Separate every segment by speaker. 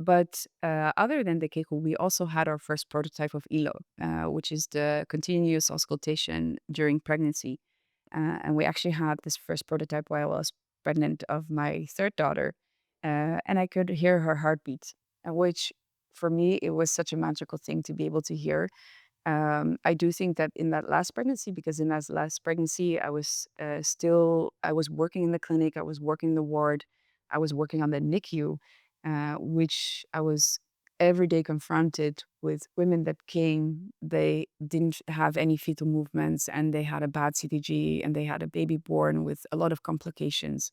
Speaker 1: But other than the Keikku, we also had our first prototype of ILO, which is the continuous auscultation during pregnancy. And we actually had this first prototype while I was pregnant of my third daughter, and I could hear her heartbeat, which for me, it was such a magical thing to be able to hear. I do think that in that last pregnancy, because in that last pregnancy, I was working in the clinic, I was working in the ward, I was working on the NICU, which I was every day confronted with women that came, they didn't have any fetal movements and they had a bad CTG and they had a baby born with a lot of complications.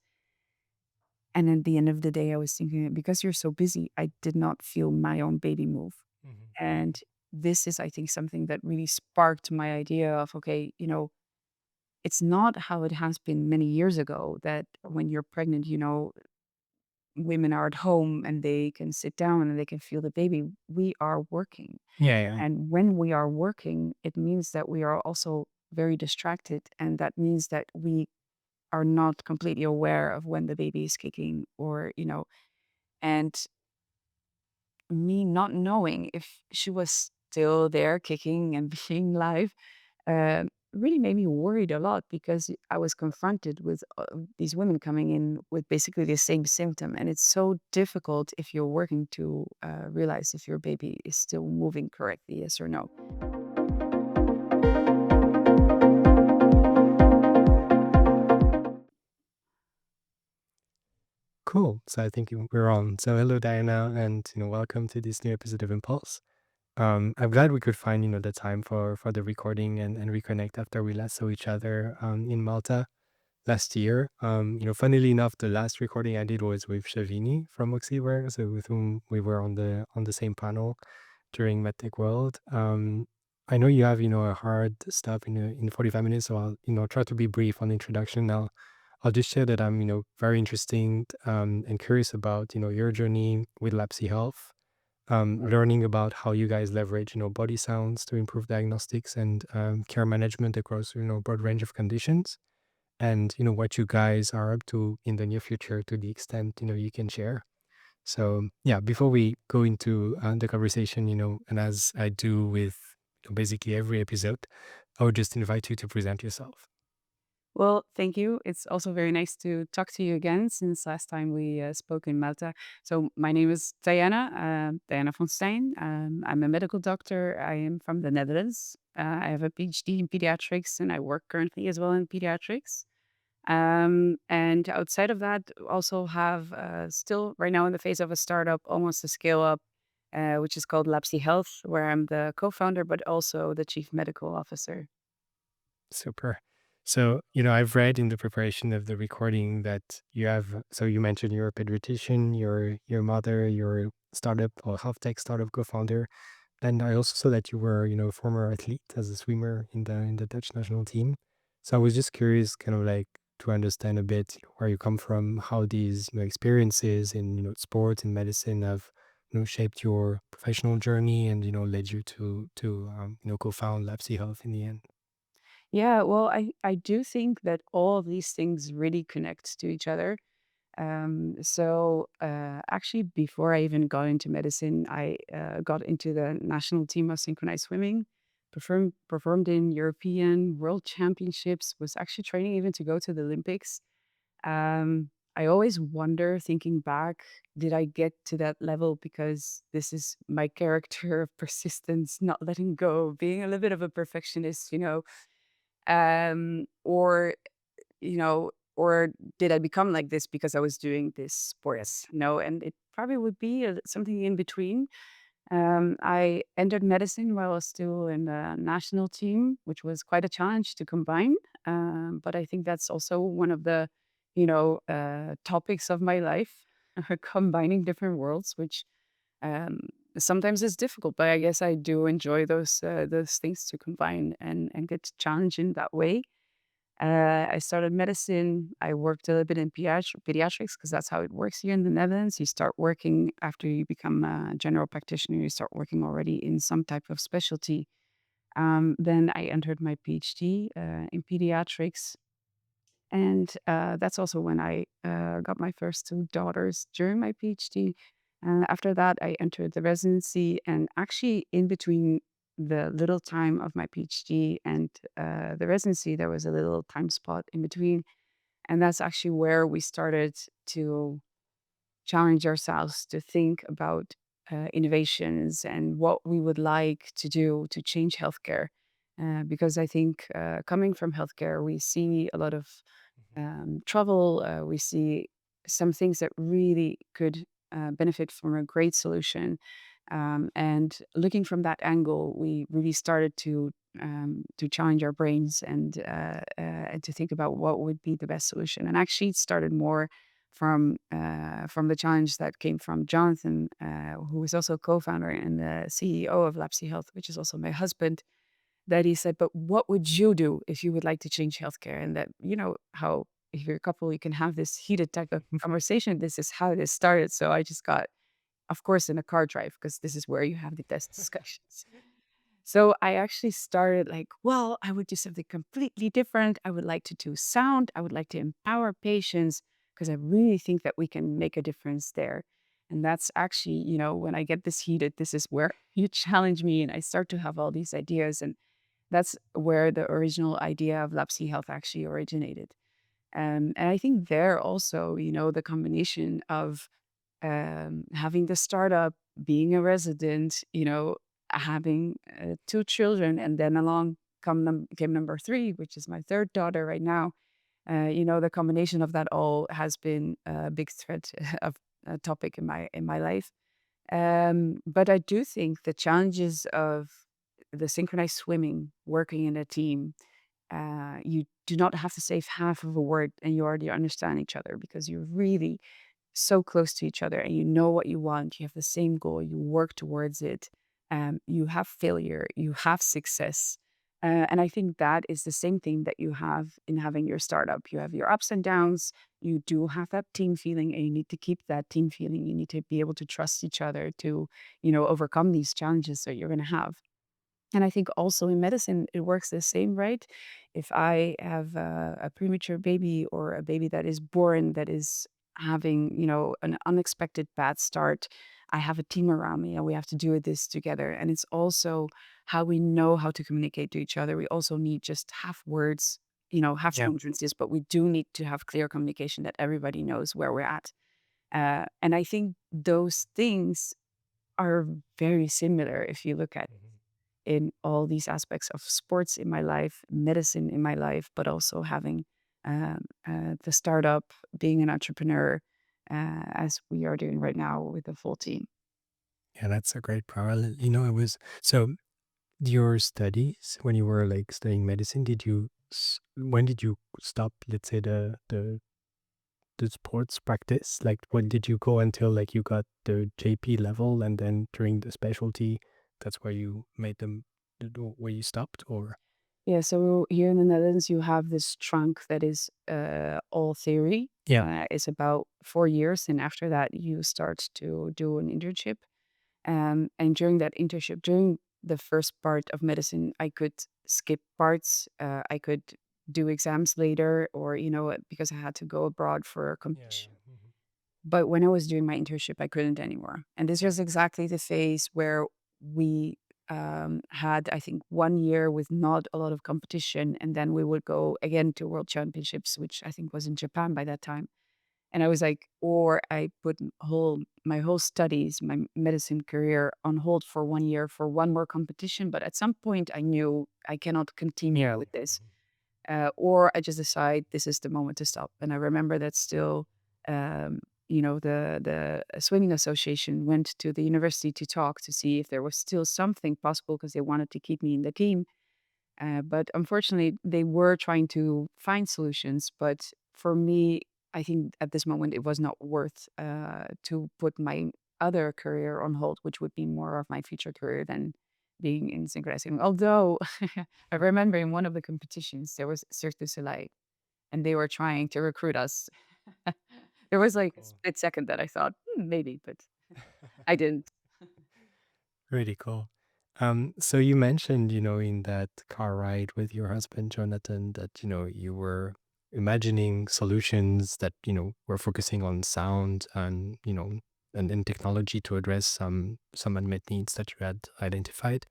Speaker 1: And at the end of the day, I was thinking, because you're so busy, I did not feel my own baby move.
Speaker 2: Mhm.
Speaker 1: And this is, I think, something that really sparked my idea of, okay, it's not how it has been many years ago that when you're pregnant, women are at home and they can sit down and they can feel the baby. We are working.
Speaker 2: Yeah, yeah.
Speaker 1: And when we are working, it means that we are also very distracted. And that means that we are not completely aware of when the baby is kicking and me not knowing if she was still there kicking and being live uh, really made me worried a lot because I was confronted with these women coming in with basically the same symptom. And it's so difficult if you're working to realize if your baby is still moving correctly, yes or no.
Speaker 2: Cool. So I think we're on. So hello, Diana, and welcome to this new episode of Impulse. I'm glad we could find the time for the recording and reconnect after we last saw each other in Malta last year. Funnily enough, the last recording I did was with Shavini from Oxyware, so with whom we were on the same panel during MedTech World. I know you have a hard stop in 45 minutes, so I'll try to be brief on the introduction. I'll just share that I'm very interesting and curious about your journey with Lapsi Health, learning about how you guys leverage body sounds to improve diagnostics and care management across broad range of conditions, and what you guys are up to in the near future to the extent you can share. So yeah, before we go into the conversation, and as I do with basically every episode, I would just invite you to present yourself.
Speaker 1: Well, thank you. It's also very nice to talk to you again since last time we spoke in Malta. So, my name is Diana, Diana von Stijn. I'm a medical doctor. I am from the Netherlands. I have a PhD in pediatrics and I work currently as well in pediatrics. And outside of that, also have still right now in the phase of a startup, almost a scale up, which is called Lapsi Health, where I'm the co founder, but also the chief medical officer.
Speaker 2: Super. So, I've read in the preparation of the recording that so you mentioned you're a pediatrician, your mother, your startup or health tech startup co-founder. And I also saw that you were, a former athlete as a swimmer in the Dutch national team. So I was just curious, kind of like to understand a bit where you come from, how these experiences in sports and medicine have shaped your professional journey and led you to co-found Lapsi Health in the end.
Speaker 1: Yeah, well, I do think that all of these things really connect to each other. Actually, before I even got into medicine, I got into the national team of synchronized swimming, performed in European World Championships, was actually training even to go to the Olympics. I always wonder, thinking back, did I get to that level because this is my character of persistence, not letting go, being a little bit of a perfectionist, or or did I become like this because I was doing this sports? No, and it probably would be something in between. I entered medicine while I was still in the national team, which was quite a challenge to combine. But I think that's also one of the, topics of my life, combining different worlds, which um, sometimes is difficult. But I guess I do enjoy those things to combine and get challenged in that way. I started medicine. I worked a little bit in pediatrics because that's how it works here in the Netherlands. You start working after you become a general practitioner, you start working already in some type of specialty. Then I entered my PhD in pediatrics. And that's also when I got my first two daughters during my PhD. After that, I entered the residency, and actually, in between the little time of my PhD and the residency, there was a little time spot in between. And that's actually where we started to challenge ourselves to think about innovations and what we would like to do to change healthcare. Because I think coming from healthcare, we see a lot of trouble. We see some things that really could benefit from a great solution. And looking from that angle, we really started to challenge our brains and to think about what would be the best solution. And actually, it started more from the challenge that came from Jonathan, who is also co-founder and the CEO of Lapsi Health, which is also my husband, that he said, "But what would you do if you would like to change healthcare?" And that, how if you're a couple, you can have this heated type of conversation. This is how this started. So I just got, of course, in a car drive because this is where you have the best discussions. So I actually started like, well, I would do something completely different. I would like to do sound. I would like to empower patients because I really think that we can make a difference there. And that's actually, when I get this heated, this is where you challenge me and I start to have all these ideas. And that's where the original idea of Lapsi Health actually originated. And I think there also, the combination of having the startup, being a resident, having two children, and then along came number three, which is my third daughter right now. The combination of that all has been a big thread of a topic in my life. But I do think the challenges of the synchronized swimming, working in a team, you do not have to say half of a word and you already understand each other because you're really so close to each other and you know what you want. You have the same goal. You work towards it. You have failure. You have success. And I think that is the same thing that you have in having your startup. You have your ups and downs. You do have that team feeling, and you need to keep that team feeling. You need to be able to trust each other to, overcome these challenges that you're going to have. And I think also in medicine, it works the same, right? If I have a premature baby or a baby that is born that is having, an unexpected bad start, I have a team around me and we have to do this together. And it's also how we know how to communicate to each other. We also need just half words, half
Speaker 2: Yeah.
Speaker 1: sentences, but we do need to have clear communication that everybody knows where we're at. And I think those things are very similar if you look at
Speaker 2: Mhm.
Speaker 1: in all these aspects of sports in my life, medicine in my life, but also having the startup, being an entrepreneur, as we are doing right now with the full team.
Speaker 2: Yeah, that's a great parallel. It was so your studies when you were like studying medicine, when did you stop, let's say, the sports practice? Like when did you go until like you got the JP level and then during the specialty, that's where you made them where you stopped or
Speaker 1: Yeah, so here in the Netherlands, you have this trunk that is all theory.
Speaker 2: yeah.
Speaker 1: It's about 4 years, and after that, you start to do an internship. And during that internship, during the first part of medicine, I could skip parts. I could do exams later, or because I had to go abroad for a
Speaker 2: Yeah,
Speaker 1: competition.
Speaker 2: yeah. Mhm.
Speaker 1: But when I was doing my internship, I couldn't anymore. And this was exactly the phase where we had, I think, 1 year with not a lot of competition, and then we would go again to World Championships, which I think was in Japan by that time. And I was like, or I put my whole studies, my medicine career on hold for 1 year for one more competition. But at some point, I knew I cannot continue
Speaker 2: Yeah.
Speaker 1: with this,
Speaker 2: Mhm.
Speaker 1: or I just decide this is the moment to stop. And I remember that still, um, the swimming association went to the university to talk to see if there was still something possible because they wanted to keep me in the team. But unfortunately, they were trying to find solutions. But for me, I think at this moment it was not worth to put my other career on hold, which would be more of my future career than being in synchronizing. Although I remember in one of the competitions there was Cirque du Soleil, and they were trying to recruit us. There was like a
Speaker 2: Cool.
Speaker 1: split second that I thought maybe, but I didn't.
Speaker 2: Really cool. So you mentioned, in that car ride with your husband, Jonathan, that, you were imagining solutions that, were focusing on sound and, and technology to address some unmet needs that you had identified.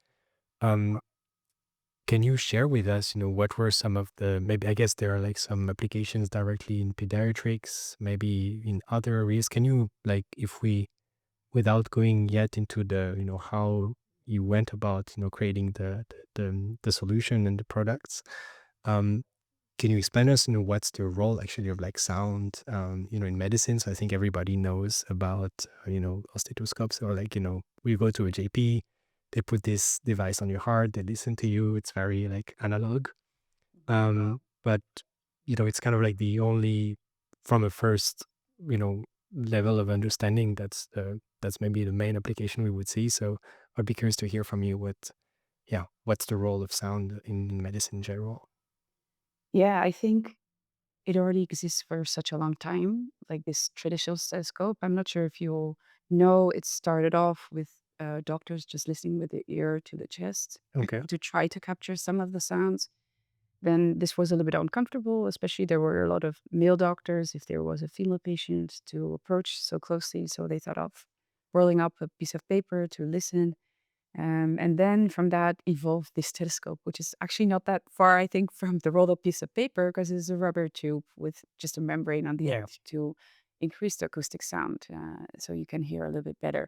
Speaker 2: Um, can you share with us, what were some of the, maybe, I guess there are like some applications directly in pediatrics, maybe in other areas. Can you, like, if we, without going yet into the, how you went about, creating the solution and the products, um, can you explain us, what's the role actually of like sound, in medicine? So I think everybody knows about, stethoscopes, or like, we go to a JP, they put this device on your heart, they listen to you. It's very like analog. But, it's kind of like the only, from a first, level of understanding, that's maybe the main application we would see. So I'd be curious to hear from you what's the role of sound in medicine in general?
Speaker 1: Yeah, I think it already exists for such a long time, like this traditional stethoscope. I'm not sure if you'll know, it started off with doctors just listening with the ear to the chest
Speaker 2: Okay.
Speaker 1: to try to capture some of the sounds. Then this was a little bit uncomfortable, especially there were a lot of male doctors if there was a female patient to approach so closely. So they thought of rolling up a piece of paper to listen. And then from that evolved this telescope, which is actually not that far, I think, from the rolled up piece of paper because it's a rubber tube with just a membrane on the
Speaker 2: Yeah.
Speaker 1: end to increase the acoustic sound so you can hear a little bit better.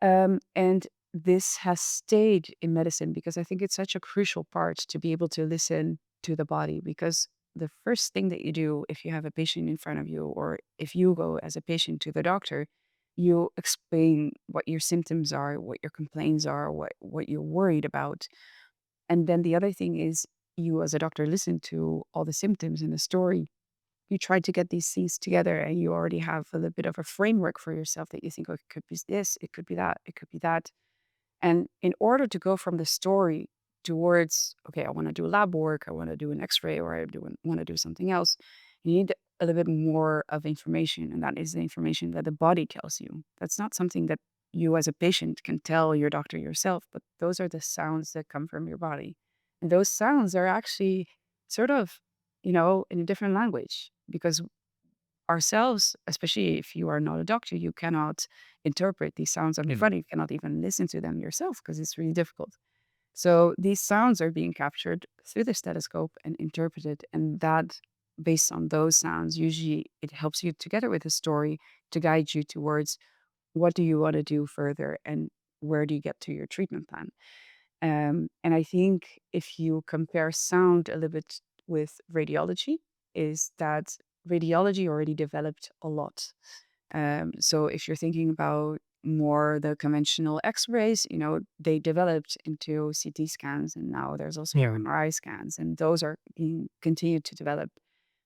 Speaker 1: And this has stayed in medicine because I think it's such a crucial part to be able to listen to the body. Because the first thing that you do if you have a patient in front of you, or if you go as a patient to the doctor, you explain what your symptoms are, what your complaints are, what you're worried about. And then the other thing is, you as a doctor listen to all the symptoms in the story. You try to get these things together and you already have a little bit of a framework for yourself that you think, oh, it could be this, it could be that, it could be that. And in order to go from the story towards, okay, I want to do lab work, I want to do an x-ray, or want to do something else, you need a little bit more of information. And that is the information that the body tells you. That's not something that you as a patient can tell your doctor yourself, but those are the sounds that come from your body. And those sounds are actually sort of, in a different language because ourselves, especially if you are not a doctor, you cannot interpret these sounds on your
Speaker 2: Mm.
Speaker 1: body. You cannot even listen to them yourself because it's really difficult. So these sounds are being captured through the stethoscope and interpreted, and that based on those sounds, usually it helps you together with a story to guide you towards what do you want to do further and where do you get to your treatment plan. And I think if you compare sound a little bit with radiology, is that radiology already developed a lot. So if you're thinking about more the conventional X-rays, they developed into CT scans, and now there's also
Speaker 2: Yeah.
Speaker 1: MRI scans, and those are being continued to develop,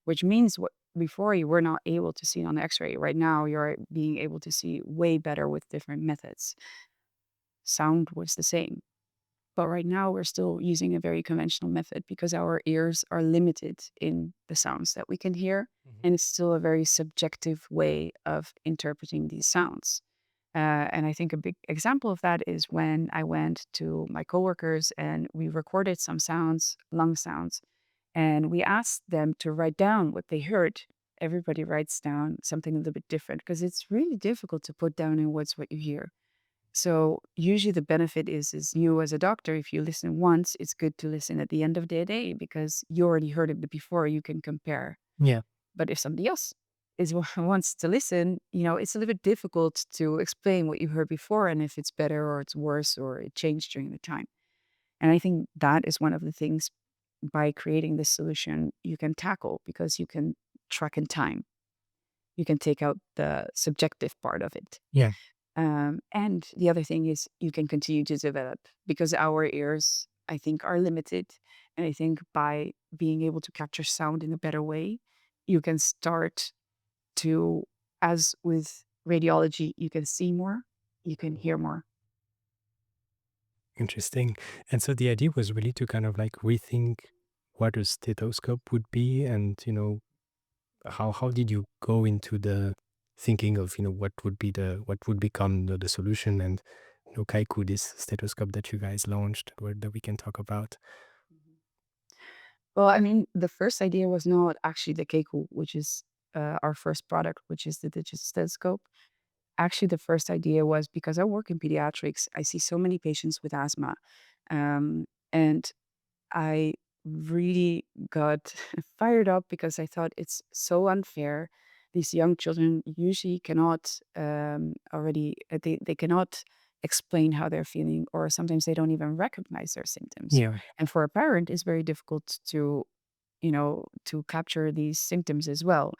Speaker 1: which means what before you were not able to see on X-ray. Right now, you're being able to see way better with different methods. Sound was the same. But right now, we're still using a very conventional method because our ears are limited in the sounds that we can hear.
Speaker 2: Mhm.
Speaker 1: And it's still a very subjective way of interpreting these sounds. And I think a big example of that is when I went to my coworkers and we recorded some sounds, lung sounds, and we asked them to write down what they heard. Everybody writes down something a little bit different because it's really difficult to put down in words what you hear. So usually the benefit is you as a doctor, if you listen once, it's good to listen at the end of the day because you already heard it before, you can compare.
Speaker 2: Yeah.
Speaker 1: But if somebody else wants to listen, it's a little bit difficult to explain what you heard before and if it's better or it's worse or it changed during the time. And I think that is one of the things by creating this solution you can tackle because you can track in time. You can take out the subjective part of it.
Speaker 2: Yeah.
Speaker 1: And the other thing is you can continue to develop because our ears, I think, are limited. And I think by being able to capture sound in a better way, you can start to, as with radiology, you can see more, you can hear more.
Speaker 2: Interesting. And so the idea was really to kind of like rethink what a stethoscope would be, and how did you go into the thinking of what would become the solution, and Keikku, this stethoscope that you guys launched, that we can talk about.
Speaker 1: Mhm. Well, I mean, the first idea was not actually the Keikku, which is our first product, which is the digital stethoscope. actually the first idea was because I work in pediatrics, I see so many patients with asthma. Um, and I really got fired up because I thought it's so unfair. These young children usually cannot they cannot explain how they're feeling, or sometimes they don't even recognize their symptoms.
Speaker 2: Yeah.
Speaker 1: And for a parent, it's very difficult to capture these symptoms as well.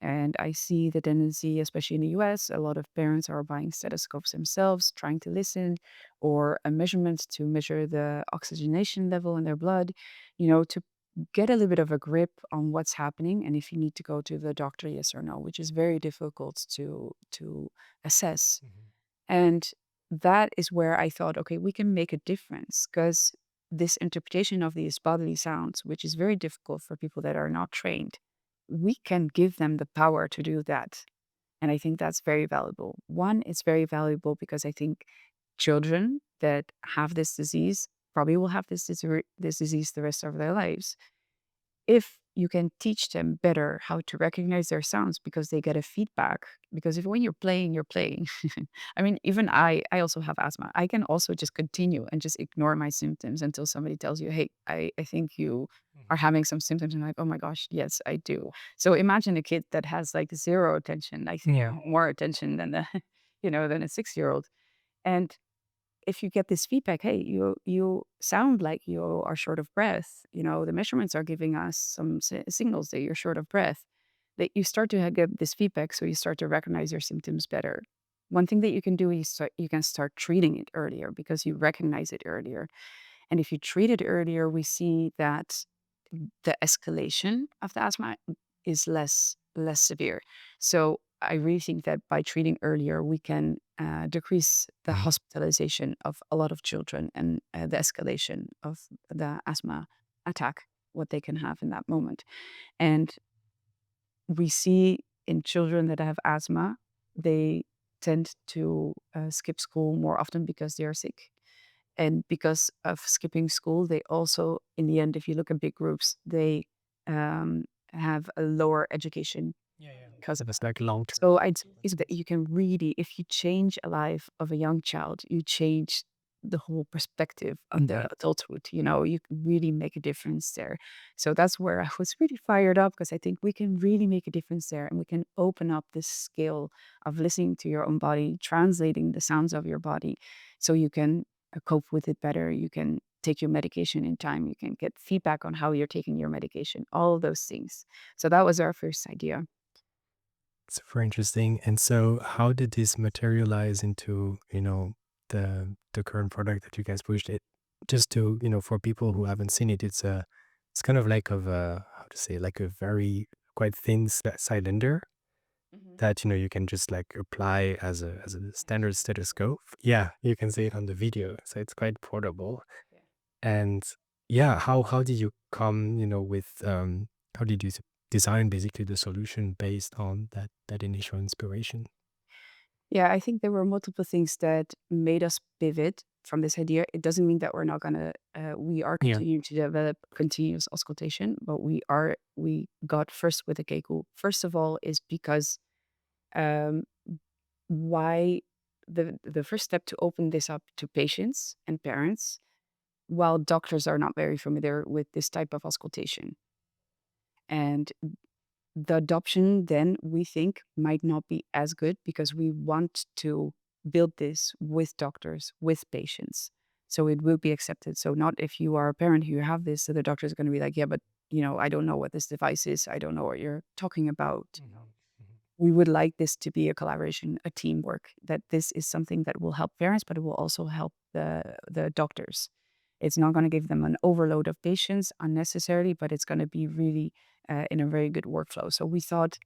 Speaker 1: And I see the tendency, especially in the US, a lot of parents are buying stethoscopes themselves, trying to listen, or a measurement to measure the oxygenation level in their blood, to get a little bit of a grip on what's happening and if you need to go to the doctor, yes or no, which is very difficult to assess.
Speaker 2: Mhm.
Speaker 1: And that is where I thought, okay, we can make a difference because this interpretation of these bodily sounds, which is very difficult for people that are not trained, we can give them the power to do that. And I think that's very valuable. One, it's very valuable because I think children that have this disease probably will have this disease the rest of their lives if you can teach them better how to recognize their sounds because they get a feedback. Because if when you're playing, you're playing. I mean, even I also have asthma. I can also just continue and just ignore my symptoms until somebody tells you, hey, I think you are
Speaker 2: Mhm.
Speaker 1: having some symptoms. And I'm like, oh my gosh, yes, I do. So imagine a kid that has like zero attention. I think
Speaker 2: Yeah.
Speaker 1: more attention than a, than a 6-year-old. And if you get this feedback, hey, you sound like you are short of breath. The measurements are giving us some signals that you're short of breath. That you start to get this feedback, so you start to recognize your symptoms better. One thing that you can do is you can start treating it earlier because you recognize it earlier. And if you treat it earlier, we see that the escalation of the asthma is less severe. So I really think that by treating earlier, we can decrease the
Speaker 2: Mhm.
Speaker 1: hospitalization of a lot of children and the escalation of the asthma attack, what they can have in that moment. And we see in children that have asthma, they tend to skip school more often because they are sick. And because of skipping school, they also, in the end, if you look at big groups, they um, have a lower education
Speaker 2: Yeah, yeah.
Speaker 1: because of
Speaker 2: It's
Speaker 1: that.
Speaker 2: like long-term
Speaker 1: So I'd say that
Speaker 2: consequences.
Speaker 1: you can really, if you change a life of a young child, you change the whole perspective on the adulthood. You can really make a difference there. So that's where I was really fired up because I think we can really make a difference there and we can open up this skill of listening to your own body, translating the sounds of your body so you can cope with it better. You can take your medication in time. You can get feedback on how you're taking your medication, all of those things. So that was our first idea.
Speaker 2: Super interesting. And so how did this materialize into, the current product that you guys pushed it? Just to, for people who haven't seen it, it's kind of like of a, how to say, like a very quite thin cylinder
Speaker 1: Mhm.
Speaker 2: that, you can just like apply as a standard stethoscope. Yeah, you can see it on the video. So it's quite portable.
Speaker 1: Yeah.
Speaker 2: And yeah, how did you come, with how did you design basically the solution based on that initial inspiration?
Speaker 1: Yeah, I think there were multiple things that made us pivot from this idea. It doesn't mean that we're not gonna. We are
Speaker 2: Yeah.
Speaker 1: continuing to develop continuous auscultation, but we got first with the Keikku. First of all, is because um, why the first step to open this up to patients and parents, while doctors are not very familiar with this type of auscultation, and the adoption then we think might not be as good because we want to build this with doctors, with patients. So it will be accepted. So not if you are a parent who have this, so the doctor is going to be like, yeah, but I don't know what this device is. I don't know what you're talking about.
Speaker 2: Mhm, mhm.
Speaker 1: We would like this to be a collaboration, a teamwork, that this is something that will help parents, but it will also help the doctors. It's not going to give them an overload of patients unnecessarily, but it's going to be really in a very good workflow. So we thought,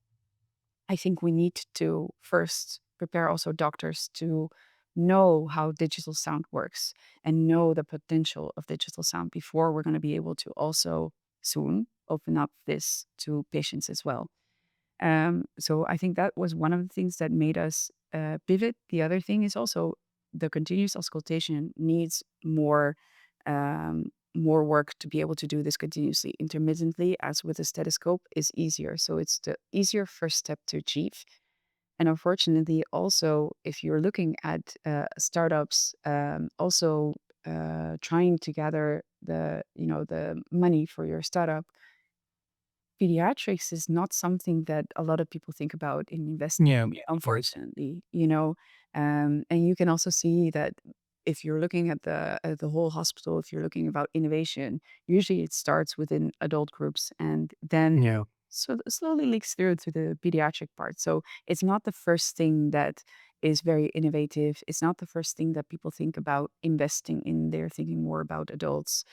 Speaker 1: I think we need to first prepare also doctors to know how digital sound works and know the potential of digital sound before we're going to be able to also soon open up this to patients as well. So I think that was one of the things that made us pivot. The other thing is also the continuous auscultation needs more work to be able to do this continuously. Intermittently, as with a stethoscope, is easier. So it's the easier first step to achieve. And unfortunately, also, if you're looking at startups, also trying to gather the money for your startup, pediatrics is not something that a lot of people think about in
Speaker 2: Yeah,
Speaker 1: investing,
Speaker 2: of course.
Speaker 1: unfortunately. And you can also see that if you're looking at the whole hospital, if you're looking about innovation, usually it starts within adult groups and then
Speaker 2: Yeah.
Speaker 1: so slowly leaks through to the pediatric part. So it's not the first thing that is very innovative. It's not the first thing that people think about investing in. They're thinking more about adults.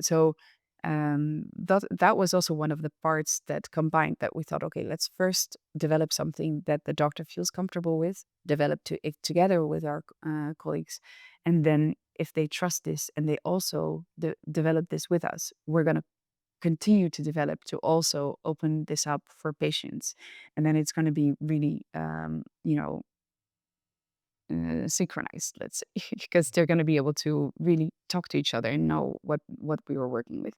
Speaker 1: So that was also one of the parts that combined that we thought, okay, let's first develop something that the doctor feels comfortable with, develop it together with our colleagues, and then if they trust this and they also develop this with us, we're going to continue to develop to also open this up for patients, and then it's going to be really, synchronized, let's say, because they're going to be able to really talk to each other and know what we were working with.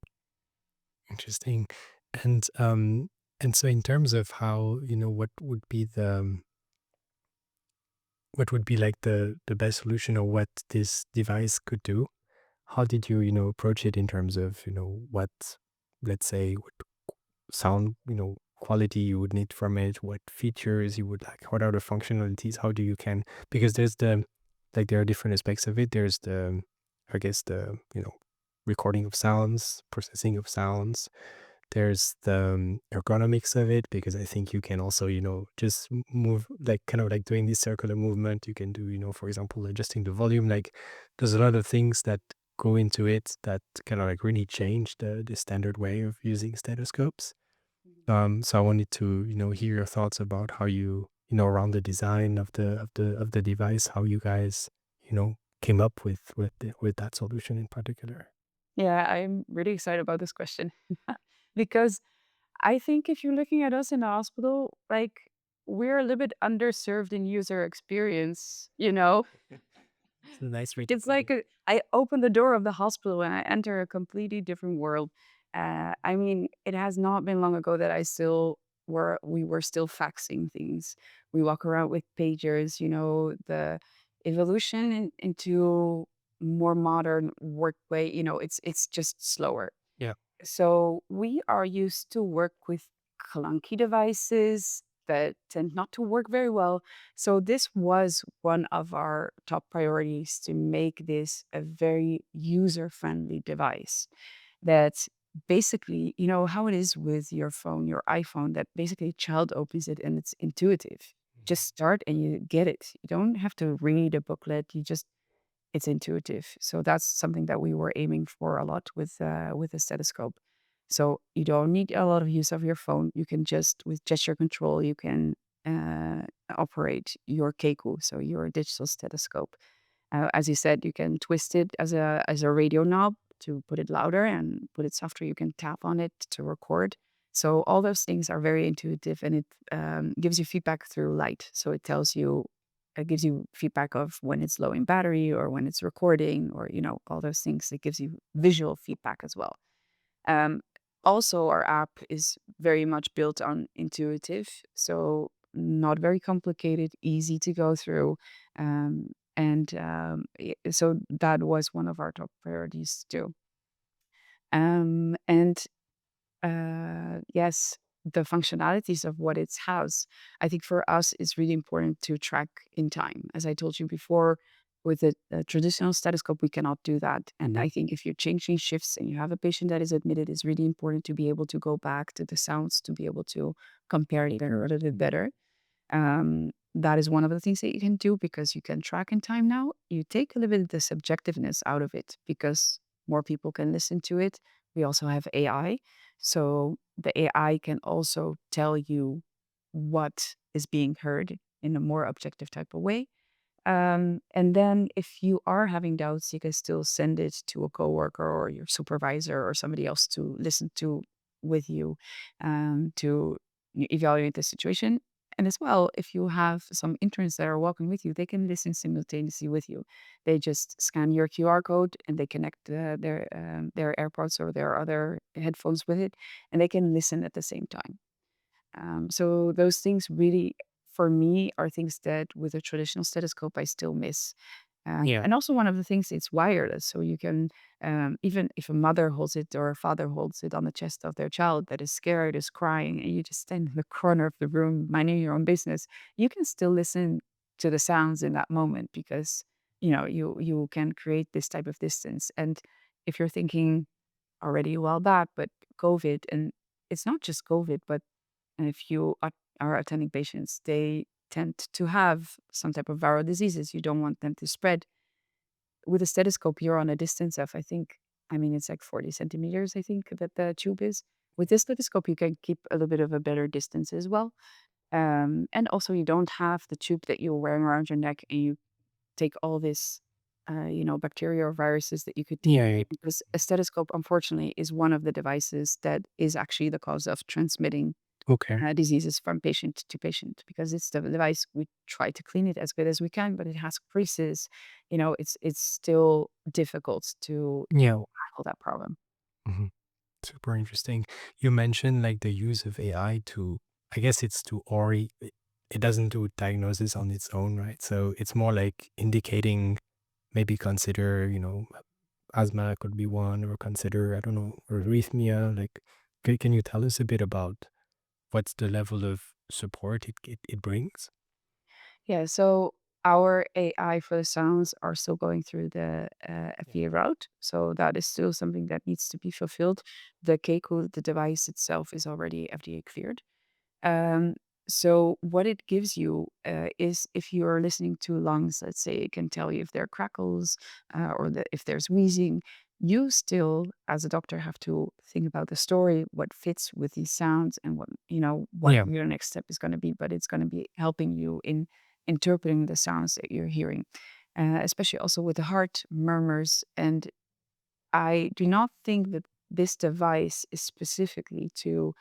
Speaker 2: Interesting. And so in terms of how, what would be like the best solution or what this device could do, how did you, approach it in terms of, what, let's say, what sound, quality you would need from it, what features you would like, what are the functionalities, how do you can, because there's there are different aspects of it. There's I guess recording of sounds, processing of sounds. There's the ergonomics of it, because I think you can also, just move, like kind of like doing this circular movement. You can do, for example, adjusting the volume. Like there's a lot of things that go into it that kind of like really change the standard way of using stethoscopes. So I wanted to, hear your thoughts about how you, around the design of the device, how you guys, came up with that solution in particular.
Speaker 1: Yeah, I'm really excited about this question because I think if you're looking at us in the hospital, like we're a little bit underserved in user experience.
Speaker 2: It's a nice way to
Speaker 1: It's
Speaker 2: put
Speaker 1: like
Speaker 2: it.
Speaker 1: I open the door of the hospital and I enter a completely different world. I mean, it has not been long ago that we were still faxing things. We walk around with pagers. The evolution into more modern work way, it's just slower.
Speaker 2: Yeah.
Speaker 1: So we are used to work with clunky devices that tend not to work very well. So this was one of our top priorities to make this a very user-friendly device that basically, how it is with your phone, your iPhone, that basically a child opens it and it's intuitive. Just start and you get it. You don't have to read a booklet. It's intuitive. So that's something that we were aiming for a lot with the stethoscope. So you don't need a lot of use of your phone. You can just with gesture control, you can operate your Keikku, so your digital stethoscope. As you said, you can twist it as a radio knob to put it louder and put it softer. You can tap on it to record. So all those things are very intuitive, and it gives you feedback through light. So it gives you feedback of when it's low in battery or when it's recording, or all those things. It gives you visual feedback as well. Um, Also, our app is very much built on intuitive, so not very complicated, easy to go through. So that was one of our top priorities too. And Yes, the functionalities of what it's house, I think for us, it's really important to track in time. As I told you before, with a traditional stethoscope, we cannot do that. And
Speaker 2: Mhm.
Speaker 1: I think if you're changing shifts and you have a patient that is admitted, it's really important to be able to go back to the sounds to be able to compare it a little bit better. That is one of the things that you can do because you can track in time now. You take a little bit of the subjectiveness out of it because more people can listen to it. We also have AI. So the AI can also tell you what is being heard in a more objective type of way. And then if you are having doubts, you can still send it to a coworker or your supervisor or somebody else to listen to with you to evaluate the situation. And as well, if you have some interns that are walking with you, they can listen simultaneously with you. They just scan your QR code and they connect their AirPods or their other headphones with it, and they can listen at the same time. So those things really for me are things that with a traditional stethoscope I still miss.
Speaker 2: Yeah.
Speaker 1: And also one of the things, it's wireless, so you can even if a mother holds it or a father holds it on the chest of their child that is scared, is crying, and you just stand in the corner of the room minding your own business, you can still listen to the sounds in that moment because you can create this type of distance. And if you're thinking already a while back, but COVID, and it's not just COVID, but if you are attending patients, they tend to have some type of viral diseases. You don't want them to spread. With a stethoscope, you're on a distance of, I think, I mean, it's like 40 centimeters, I think, that the tube is. With this stethoscope, you can keep a little bit of a better distance as well. And also, you don't have the tube that you're wearing around your neck and you take all this, bacteria or viruses that you could take.
Speaker 2: Yeah. Yeah.
Speaker 1: Because a stethoscope, unfortunately, is one of the devices that is actually the cause of transmitting
Speaker 2: Okay.
Speaker 1: diseases from patient to patient because it's the device. We try to clean it as good as we can, but it has creases. It's still difficult to
Speaker 2: Yeah.
Speaker 1: tackle that problem.
Speaker 2: Mhm. Super interesting. You mentioned like the use of AI to, I guess it's to ori. It doesn't do diagnosis on its own, right? So it's more like indicating, maybe consider, asthma could be one, or consider, I don't know, arrhythmia. Like, can you tell us a bit about what's the level of support it brings?
Speaker 1: Yeah, so our AI for the sounds are still going through the
Speaker 2: Yeah.
Speaker 1: FDA route, so that is still something that needs to be fulfilled. The Keikku, the device itself, is already FDA cleared. Um, so what it gives you is if you're listening to lungs, let's say, it can tell you if there are crackles if there's wheezing. You still, as a doctor, have to think about the story, what fits with these sounds, and what
Speaker 2: Yeah.
Speaker 1: your next step is going to be. But it's going to be helping you in interpreting the sounds that you're hearing, especially also with the heart murmurs. And I do not think that this device is specifically to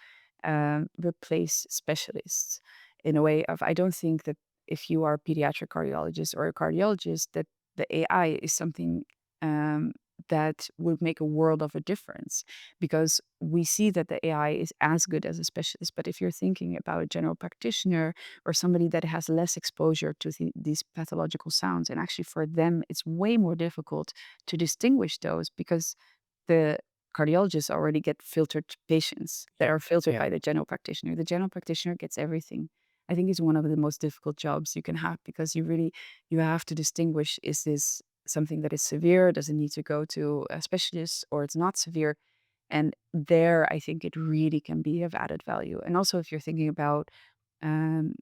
Speaker 1: replace specialists in a way of, I don't think that if you are a pediatric cardiologist or a cardiologist, that the AI is something um, that would make a world of a difference because we see that the AI is as good as a specialist. But if you're thinking about a general practitioner or somebody that has less exposure to these pathological sounds, and actually for them, it's way more difficult to distinguish those because the cardiologists already get filtered patients that
Speaker 2: Yeah.
Speaker 1: are filtered
Speaker 2: Yeah.
Speaker 1: by the general practitioner. The general practitioner gets everything. I think it's one of the most difficult jobs you can have because you have to distinguish, is this something that is severe? Does it need to go to a specialist, or it's not severe? And there I think it really can be of added value. And also if you're thinking about um,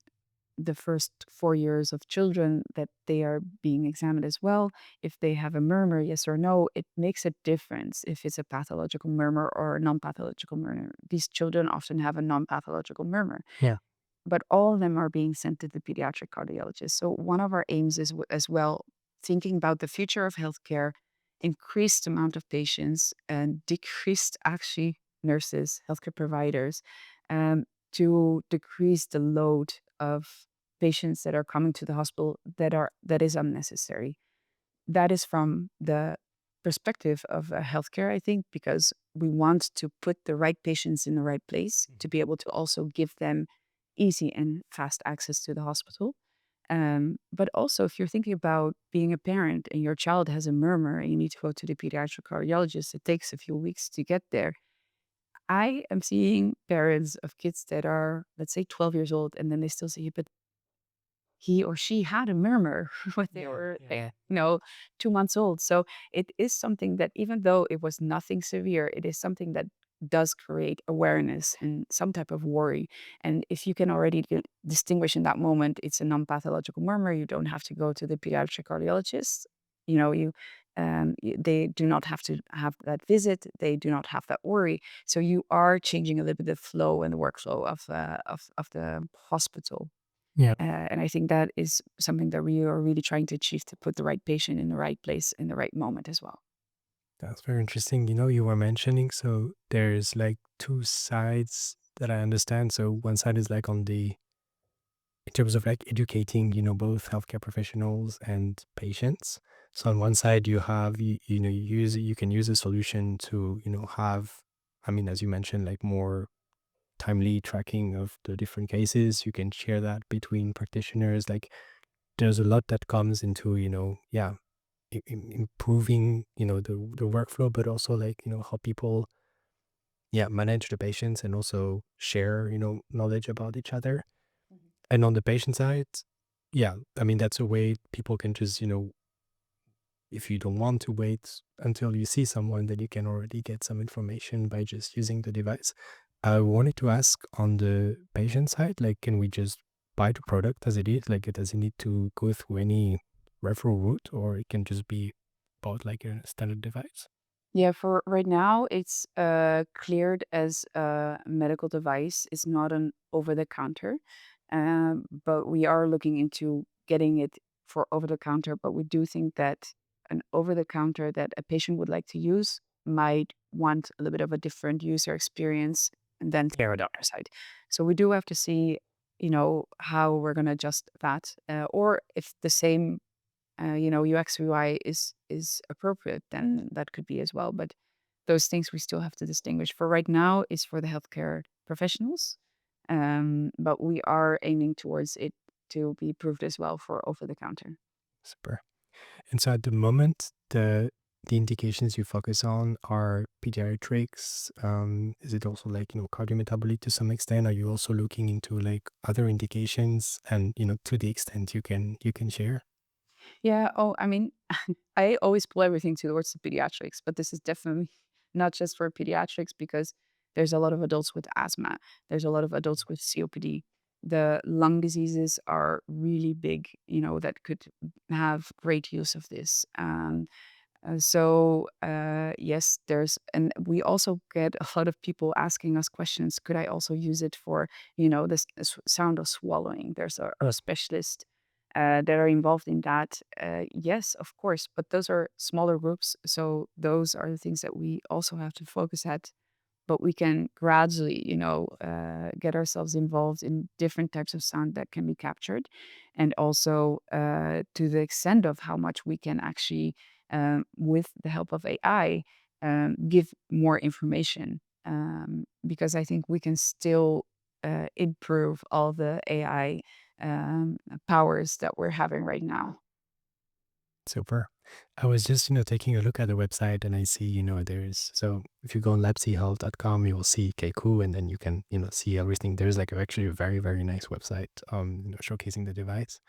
Speaker 1: the first 4 years of children that they are being examined as well. If they have a murmur, yes or no, it makes a difference if it's a pathological murmur or a non-pathological murmur. These children often have a non-pathological murmur,
Speaker 2: Yeah.
Speaker 1: but all of them are being sent to the pediatric cardiologist. So one of our aims is as well thinking about the future of healthcare, increased amount of patients and decreased actually nurses, healthcare providers, um, to decrease the load of patients that are coming to the hospital that is unnecessary. That is from the perspective of healthcare, I think, because we want to put the right patients in the right place to be able to also give them easy and fast access to the hospital. But also, if you're thinking about being a parent and your child has a murmur and you need to go to the pediatric cardiologist, it takes a few weeks to get there. I am seeing parents of kids that are, let's say, 12 years old, and then they still say, but he or she had a murmur when they
Speaker 2: Yeah.
Speaker 1: were
Speaker 2: Yeah.
Speaker 1: like, 2 months old. So it is something that even though it was nothing severe, it is something that does create awareness and some type of worry. And if you can already distinguish in that moment, it's a non-pathological murmur. You don't have to go to the pediatric cardiologist. They do not have to have that visit. They do not have that worry. So you are changing a little bit the flow and the workflow of the hospital.
Speaker 2: Yeah.
Speaker 1: And I think that is something that we are really trying to achieve, to put the right patient in the right place in the right moment as well.
Speaker 2: That's very interesting. You were mentioning, so there's like two sides that I understand. So one side is like on the, in terms of like educating, both healthcare professionals and patients. So on one side you have, you can use a solution to, have, I mean, as you mentioned, like more timely tracking of the different cases. You can share that between practitioners. Like there's a lot that comes into, yeah, improving, the workflow, but also like, how people, yeah, manage the patients and also share, knowledge about each other. And on the patient side, yeah, I mean, that's a way people can just, if you don't want to wait until you see someone, then you can already get some information by just using the device. I wanted to ask on the patient side, like, can we just buy the product as it is? Like, does it need to go through any referral route, or it can just be bought like a standard device?
Speaker 1: Yeah, for right now, it's cleared as a medical device. It's not an over the counter, but we are looking into getting it for over the counter. But we do think that an over the counter that a patient would like to use might want a little bit of a different user experience than the doctor side. So we do have to see, how we're going to adjust that, or if the same UX UI is appropriate, then that could be as well. But those things we still have to distinguish. For right now, is for the healthcare professionals, but we are aiming towards it to be approved as well for over the counter.
Speaker 2: Super. And so at the moment, the indications you focus on are pediatrics. Is it also like, cardiometabolic to some extent? Are you also looking into like other indications and, to the extent you can share?
Speaker 1: Yeah. Oh, I mean, I always pull everything towards the pediatrics, but this is definitely not just for pediatrics because there's a lot of adults with asthma. There's a lot of adults with COPD. The lung diseases are really big, that could have great use of this. Yes, and we also get a lot of people asking us questions. Could I also use it for, this sound of swallowing? There's a specialist that are involved in that. Yes, of course, but those are smaller groups. So those are the things that we also have to focus at, but we can gradually, get ourselves involved in different types of sound that can be captured. And also to the extent of how much we can actually, with the help of AI, give more information. Because I think we can still improve all the AI powers that we're having right now.
Speaker 2: Super. I was just, taking a look at the website and I see, so if you go on lapsihealth.com, you will see Keikku and then you can, see everything. There's like actually a very, very nice website, showcasing the device.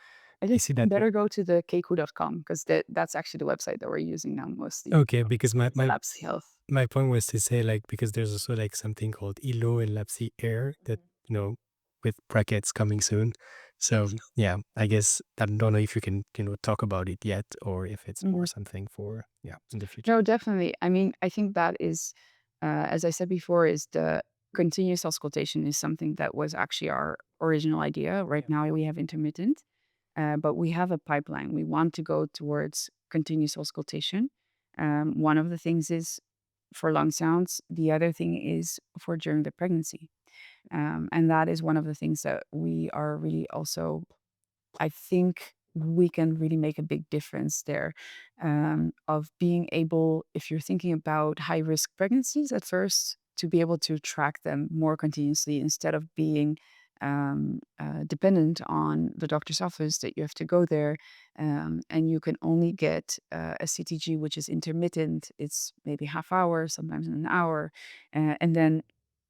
Speaker 1: I
Speaker 2: I
Speaker 1: think
Speaker 2: see
Speaker 1: you
Speaker 2: that.
Speaker 1: better go to the keikku.com because that's actually the website that we're using now mostly.
Speaker 2: Okay, because
Speaker 1: It's the Lapsi Health.
Speaker 2: my point was to say like, because there's also like something called Ilo and Lapsi Air that, with brackets coming soon. So yeah, I guess I don't know if you can, talk about it yet or if it's more
Speaker 1: Mhm.
Speaker 2: something for, yeah, in the future.
Speaker 1: No, definitely. I mean, I think that is, as I said before, is the continuous auscultation is something that was actually our original idea. Right
Speaker 2: Yeah.
Speaker 1: now we have intermittent, but we have a pipeline. We want to go towards continuous auscultation. One of the things is for lung sounds. The other thing is for during the pregnancy. And that is one of the things that we are really also, I think we can really make a big difference there, of being able, if you're thinking about high risk pregnancies at first, to be able to track them more continuously instead of being dependent on the doctor's office that you have to go there. And you can only get a CTG, which is intermittent. It's maybe half hour, sometimes an hour, and then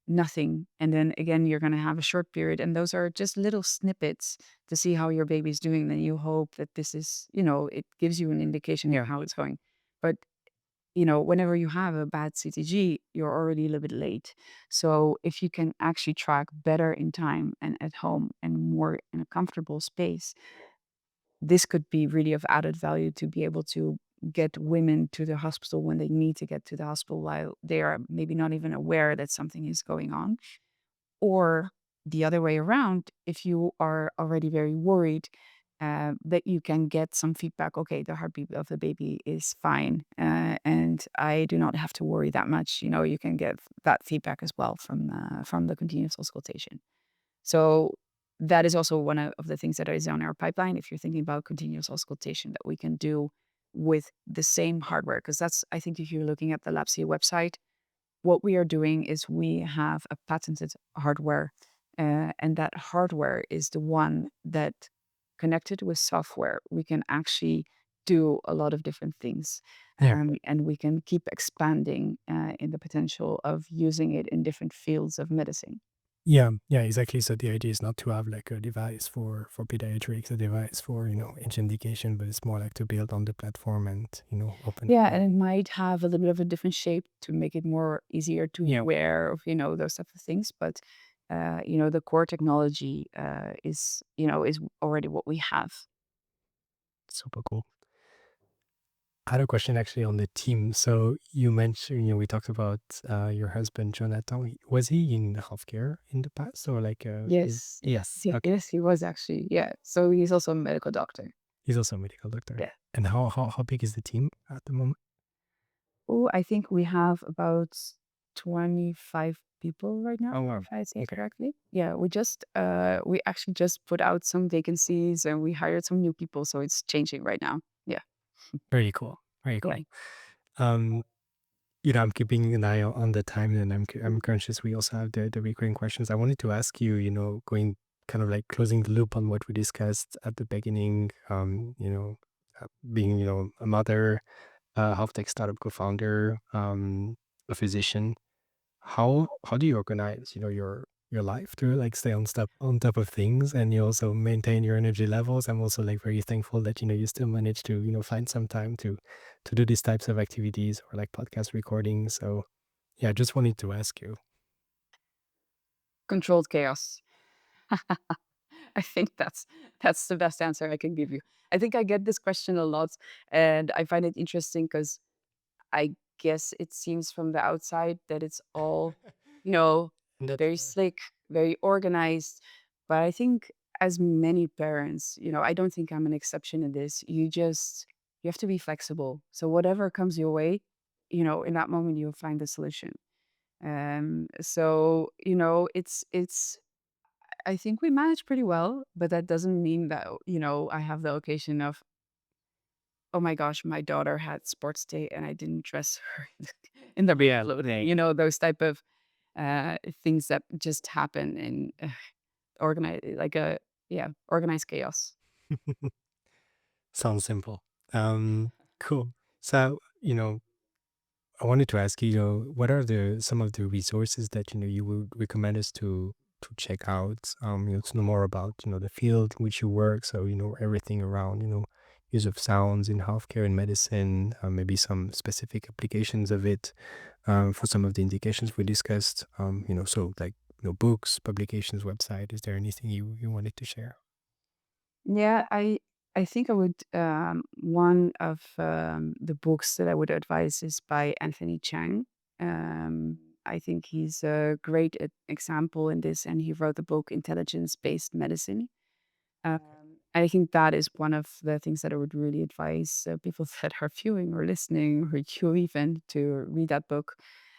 Speaker 1: nothing. And then again, you're going to have a short period. And those are just little snippets to see how your baby's doing. Then you hope that this is, it gives you an indication of
Speaker 2: Yeah.
Speaker 1: how it's going. But, whenever you have a bad CTG, you're already a little bit late. So if you can actually track better in time and at home and more in a comfortable space, this could be really of added value to be able to get women to the hospital when they need to get to the hospital while they are maybe not even aware that something is going on. Or the other way around, if you are already very worried, that you can get some feedback. Okay, the heartbeat of the baby is fine, and I do not have to worry that much. You can get that feedback as well from the continuous auscultation. So that is also one of the things that is on our pipeline. If you're thinking about continuous auscultation, that we can do with the same hardware, because that's, I think, if you're looking at the Lapsi website, what we are doing is we have a patented hardware, and that hardware is the one that connected with software, we can actually do a lot of different things.
Speaker 2: Yeah.
Speaker 1: And we can keep expanding in the potential of using it in different fields of medicine.
Speaker 2: Yeah, yeah, exactly. So the idea is not to have like a device for pediatrics, a device for, each indication, but it's more like to build on the platform and, open.
Speaker 1: Yeah, and it might have a little bit of a different shape to make it more easier to
Speaker 2: Yeah,
Speaker 1: wear, those type of things. But the core technology is already what we have.
Speaker 2: super cool. I had a question actually on the team. So you mentioned, we talked about your husband, Jonathan. Was he in healthcare in the past or like,
Speaker 1: Yes,
Speaker 2: yeah,
Speaker 1: yes, yeah,
Speaker 2: okay.
Speaker 1: yes, he was actually. Yeah. So he's also a medical doctor.
Speaker 2: He's also a medical doctor.
Speaker 1: Yeah.
Speaker 2: And how big is the team at the moment?
Speaker 1: Oh, I think we have about 25 people right now,
Speaker 2: Oh, wow.
Speaker 1: if I say it
Speaker 2: Okay.
Speaker 1: correctly. Yeah, we actually just put out some vacancies and we hired some new people, so it's changing right now. Yeah.
Speaker 2: Very cool. Very
Speaker 1: Yeah.
Speaker 2: cool. Um, I'm keeping an eye on the time, and I'm conscious we also have the recurring questions. I wanted to ask you, going kind of like closing the loop on what we discussed at the beginning. Being a mother, health tech startup co-founder, a physician. How do you organize, your life to like stay on top of things, and you also maintain your energy levels? I'm also like very thankful that you still manage to find some time to do these types of activities or like podcast recordings. So yeah, I just wanted to ask you.
Speaker 1: Controlled chaos. I think that's the best answer I can give you. I think I get this question a lot, and I find it interesting because I guess it seems from the outside that it's all, you know,
Speaker 2: That's
Speaker 1: very slick, very organized. But I think as many parents, I don't think I'm an exception in this. You have to be flexible. So whatever comes your way, in that moment you'll find the solution. So, it's I think we manage pretty well, but that doesn't mean that, I have the occasion of, oh my gosh, my daughter had sports day and I didn't dress her in the right
Speaker 2: yeah,
Speaker 1: clothing. Those type of things that just happen in organize like a yeah, organized chaos.
Speaker 2: sounds simple. Cool. So I wanted to ask you, what are the some of the resources that you would recommend us to check out, to know more about the field in which you work. So everything around use of sounds in healthcare and medicine, maybe some specific applications of it for some of the indications we discussed. So like books, publications, website. Is there anything you wanted to share?
Speaker 1: Yeah, I think I would one of the books that I would advise is by Anthony Chang. I think he's a great example in this, and he wrote the book Intelligence Based Medicine. I think that is one of the things that I would really advise people that are viewing or listening or you even to read that book.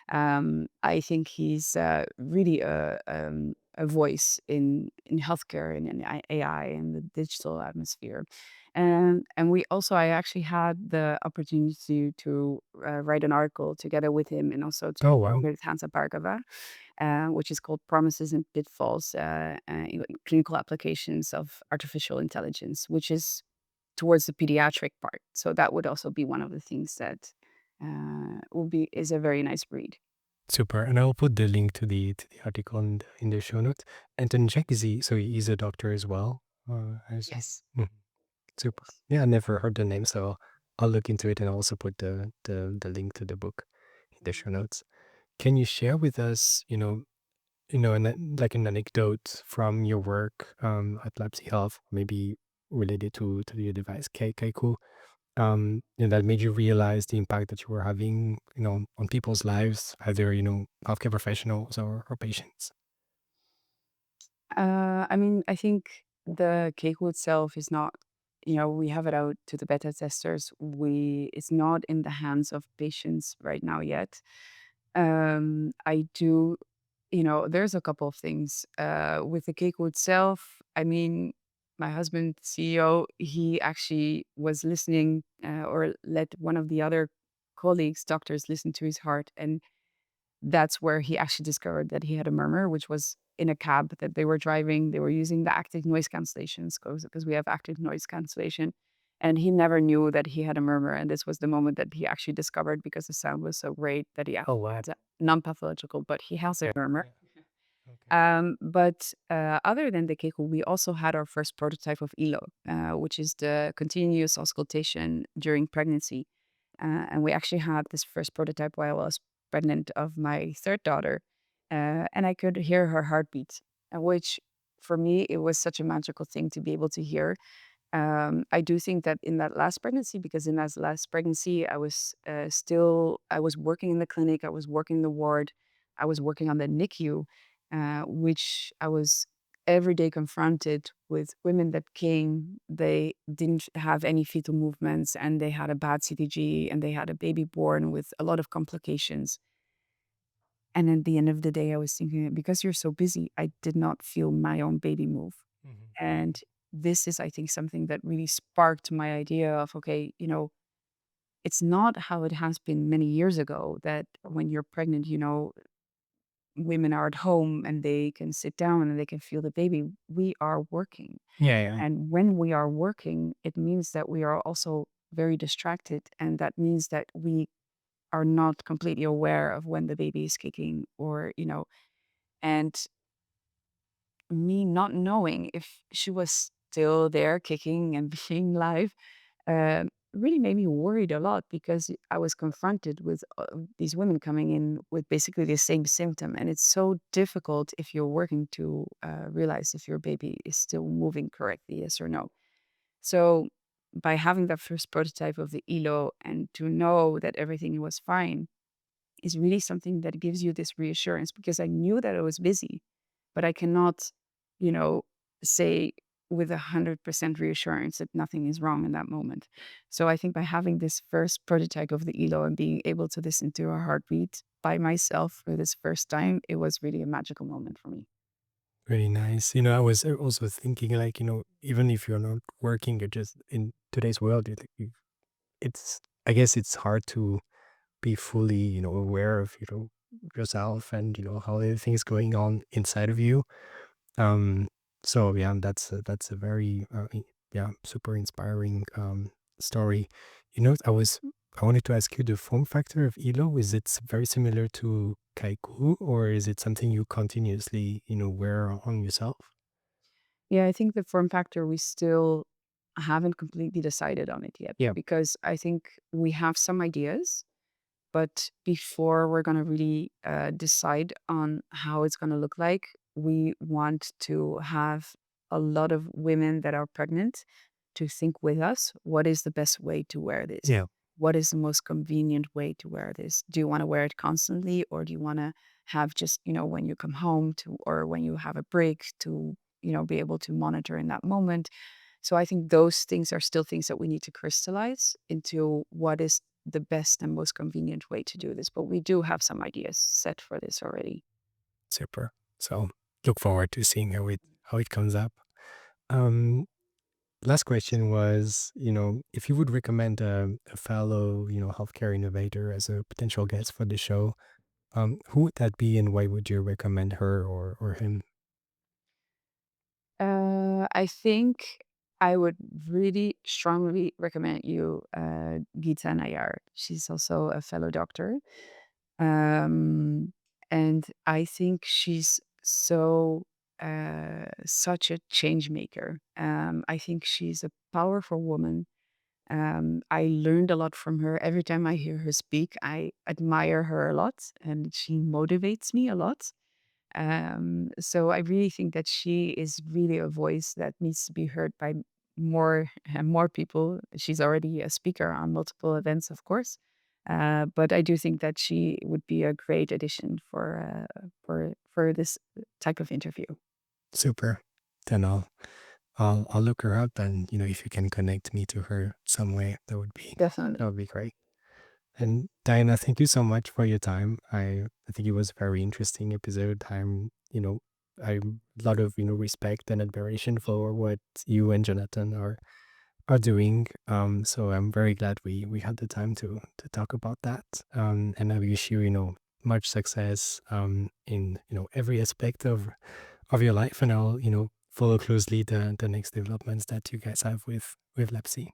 Speaker 1: I think he's really a voice in healthcare and in AI and the digital atmosphere. And I actually had the opportunity to write an article together with him and also
Speaker 2: Oh
Speaker 1: together
Speaker 2: wow,
Speaker 1: with Hansa Bhargava, which is called Promises and Pitfalls, Clinical Applications of Artificial Intelligence, which is towards the pediatric part. So that would also be one of the things that is a very nice read.
Speaker 2: super. And I'll put the link to the article in the show notes. And then Jack is he so he's a doctor as well. I assume.
Speaker 1: Yes.
Speaker 2: Super. Yeah, I never heard the name, so I'll look into it and also put the link to the book in the show notes. Can you share with us, like an anecdote from your work at Lapsi Health, maybe related to your device, Keikku, that made you realize the impact that you were having, on people's lives, either, healthcare professionals or patients?
Speaker 1: I mean, I think the Keikku itself is not, we have it out to the beta testers. It's not in the hands of patients right now yet. I do, there's a couple of things. With the Keikku itself, I mean, my husband, CEO, he actually was listening or let one of the other colleagues, doctors, listen to his heart. And that's where he actually discovered that he had a murmur, which was in a cab that they were driving. They were using the active noise cancellations because we have active noise cancellation. And he never knew that he had a murmur. And this was the moment that he actually discovered because the sound was so great that he
Speaker 2: Oh, wow.
Speaker 1: it's non pathological, but he has a
Speaker 2: Yeah.
Speaker 1: murmur.
Speaker 2: Yeah. Okay.
Speaker 1: But other than the Keikku, we also had our first prototype of ELO, which is the continuous auscultation during pregnancy. And we actually had this first prototype while I was pregnant of my third daughter, and I could hear her heartbeat, which for me, it was such a magical thing to be able to hear. I do think that in that last pregnancy, because in that last pregnancy, I was working in the clinic, I was working in the ward, I was working on the NICU, which I was every day confronted with women that came. They didn't have any fetal movements and they had a bad CTG and they had a baby born with a lot of complications. And at the end of the day, I was thinking, because you're so busy, I did not feel my own baby move.
Speaker 2: Mhm.
Speaker 1: And this is, I think, something that really sparked my idea of, okay, it's not how it has been many years ago that when you're pregnant, women are at home and they can sit down and they can feel the baby. We are working.
Speaker 2: Yeah. Yeah.
Speaker 1: And when we are working, it means that we are also very distracted. And that means that we are not completely aware of when the baby is kicking and me not knowing if she was still there kicking and being live uh, really made me worried a lot because I was confronted with these women coming in with basically the same symptom. And it's so difficult if you're working to realize if your baby is still moving correctly, yes or no. So, by having that first prototype of the ELO and to know that everything was fine is really something that gives you this reassurance because I knew that I was busy, but I cannot, you know, say with 100% reassurance that nothing is wrong in that moment. So I think by having this first prototype of the ELO and being able to listen to her heartbeat by myself for this first time, it was really a magical moment for me.
Speaker 2: Really nice. I was also thinking, like, even if you're not working, you're just in today's world, it's, I guess it's hard to be fully, aware of, yourself and, how everything's going on inside of you. Um, so yeah, that's a very, yeah, super inspiring, story. I wanted to ask you the form factor of Elo. Is it very similar to Kaiku, or is it something you continuously, wear on yourself?
Speaker 1: Yeah, I think the form factor, we still haven't completely decided on it yet
Speaker 2: Yeah.
Speaker 1: because I think we have some ideas. But before we're going to really decide on how it's going to look like, we want to have a lot of women that are pregnant to think with us what is the best way to wear this?
Speaker 2: Yeah.
Speaker 1: What is the most convenient way to wear this? Do you want to wear it constantly or do you want to have just, when you come home to or when you have a break to, be able to monitor in that moment? So I think those things are still things that we need to crystallize into what is the best and most convenient way to do this. But we do have some ideas set for this already.
Speaker 2: Super. So look forward to seeing how it comes up. Um, Last question was, if you would recommend a fellow, healthcare innovator as a potential guest for the show, who would that be, and why would you recommend her or him?
Speaker 1: I think I would really strongly recommend you Geeta Nayar. She's also a fellow doctor. Um, and I think she's such a change maker. I think she's a powerful woman. I learned a lot from her. Every time I hear her speak, I admire her a lot and she motivates me a lot. So I really think that she is really a voice that needs to be heard by more and more people. She's already a speaker on multiple events, of course. But I do think that she would be a great addition for this type of interview.
Speaker 2: Super. Then I'll look her up, and if you can connect me to her some way, that
Speaker 1: Definitely.
Speaker 2: would be great. And Diana, thank you so much for your time. I think it was a very interesting episode. I'm a lot of respect and admiration for what you and Jonathan are doing. So I'm very glad we had the time to talk about that. And I wish you much success in every aspect of your life, and I'll follow closely the next developments that you guys have with Lapsi.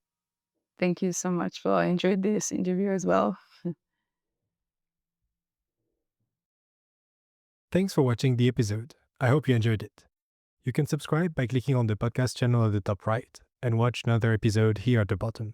Speaker 1: Thank you so much. Well, I enjoyed this interview as well.
Speaker 2: Thanks for watching the episode. I hope you enjoyed it. You can subscribe by clicking on the podcast channel at the top right and watch another episode here at the bottom.